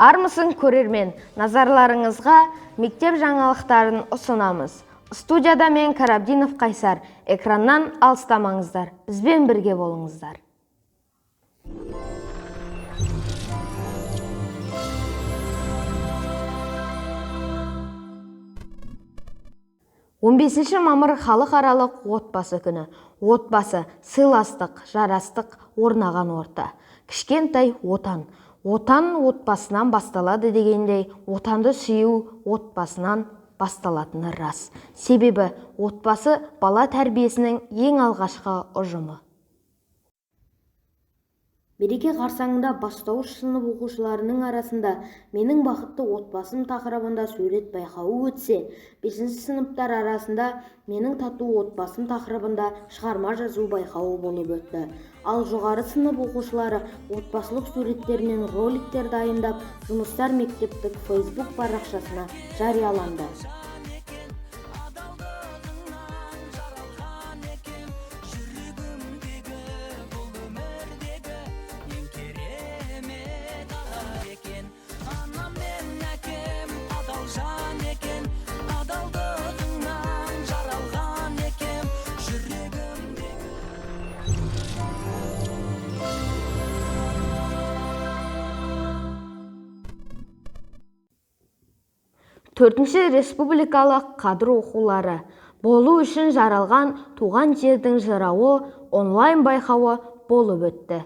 Армысың көрермен, назарларыңызға мектеп жаңалықтарын ұсынамыз. Студияда мен Карабдинов Қайсар, экраннан алыстамаңыздар, бізбен бірге болыңыздар. 15 мамыр халықаралық отбасы күні. Отбасы сыйластық, жарастық орнаған орта. Кішкентай отан. Отан отбасынан басталады дегендей, отанды сүю отбасынан басталатыны рас. Себебі отбасы бала тәрбиесінің ең алғашқы ұжымы. Мереке қарсаңында бастауыш сынып оқушыларының арасында менің бақытты отбасым тақырыбында сурет байқауы өтсе, 5-ші сыныптар арасында менің тату отбасым тақырыбында шығарма жазу байқауы болып өтті. Ал жоғары сынып оқушылары отбасылық суреттерінен роликтер дайындап, жұмыстар мектептік Facebook парақшасына жарияланды. Төртінші республикалық кадр оқулары болу үшін жаралған туған жердің жырауы онлайн байқауы болып өтті.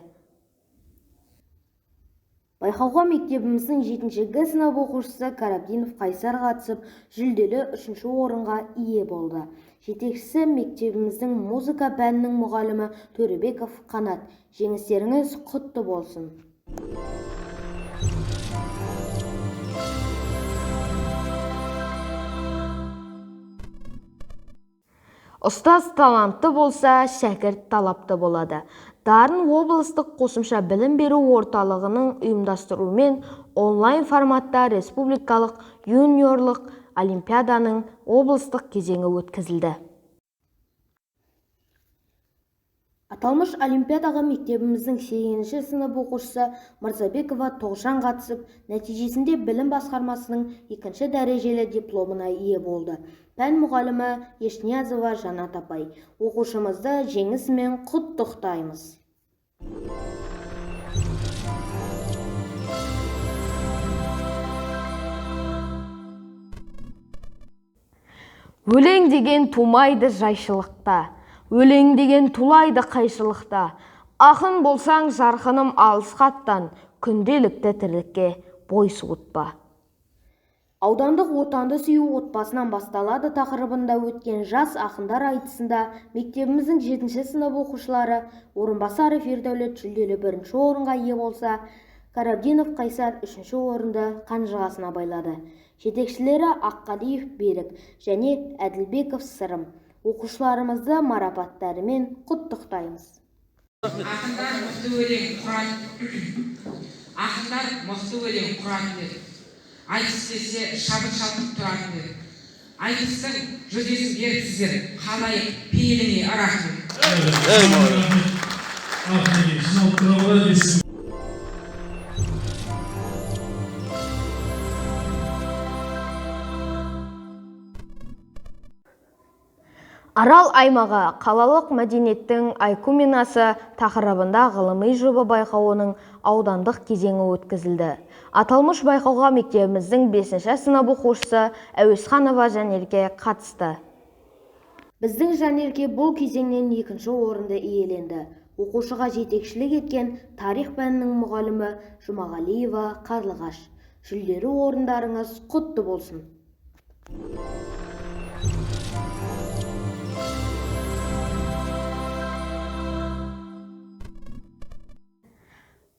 Байқауға мектебіміздің 7-ші сынып оқушысы Карабдинов Қайсар қатысып, жүлделі 3-ші орынға ие болды. Жетекшісі мектебіміздің музыка пәнінің мұғалімі Төребеков Қанат. Жеңістеріңіз құтты болсын. Ұстаз талантты болса, шәкірт талапты болады. Дарын облыстық қосымша білім беру орталығының ұйымдастыруымен онлайн форматта республикалық юниорлық олимпиаданың облыстық кезеңі өткізілді. Аталмыш олимпиадаға мектебіміздің 8-ші сынып оқушысы Мырзабекова Тоғжан қатысып, нәтижесінде білім басқармасының 2-ші дәрежелі дипломына ие болды. Пән мұғалімі Ешниязова Жанат апай. Оқушымызды жеңісімен құттықтаймыз. Өлең деген тумайды жайшылықта. Өлең деген тулайды қайшылықта. Ақын болсаң жарқыным алыс хаттан, күнделікті тірлікке бой суытпа. Аудандық отанды сүю отбасынан басталады тақырыбында өткен жас ақындар айтысында мектебіміздің 7-ші сынып оқушылары Орынбасаров Ердәулет жүлделі 1-ші орынға ие болса, Карабдинов Қайсар 3-ші орынды қанжығасына байлады. Жетекшілері Аққалиев Берік және Әділбеков Сырым. Оқушыларымызды марапаттарымен құттықтаймыз. Ақындар мықты өлең құратын еді. Айтыс десе шабыт-шабыт тұратын еді. Айтыстың жүлдесін беріпсіздер, қалай пейіліне рахмет. Арал аймағы қалалық мәдениеттің айкуменасы тақырыбында ғылыми жоба байқауының аудандық кезеңі өткізілді. Аталмыш байқауға мектебіміздің 5-ші сынып оқушысы Әуесханова Жанерке қатысты. Біздің Жанерке бұл кезеңнен 2-ші орынды иеленді. Оқушыға жетекшілік еткен тарих пәнінің мұғалімі Жұмағалиева Қарлығаш. Жүлделі орындарыңыз құтты болсын.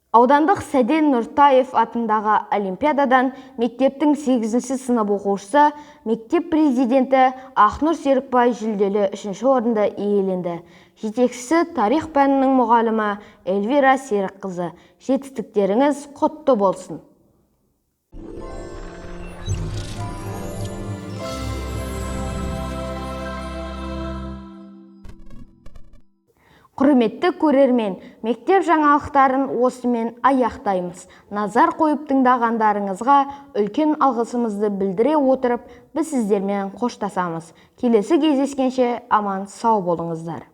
Аудандық Сәден Нұртаев атындағы олимпиададан мектептің 8-ші сынып оқушысы мектеп президенті Ақнұр Серікбай жүлделі 3-ші орынды иеленді. Жетекшісі тарих пәнінің мұғалімі Эльвира Серікқызы. Жетістіктеріңіз құтты болсын. Құрметті көрермен, мектеп жаңалықтарын осымен аяқтаймыз. Назар қойып тыңдағандарыңызға үлкен алғысымызды білдіре отырып, біз сіздермен қоштасамыз. Келесі кездескенше аман сау болыңыздар.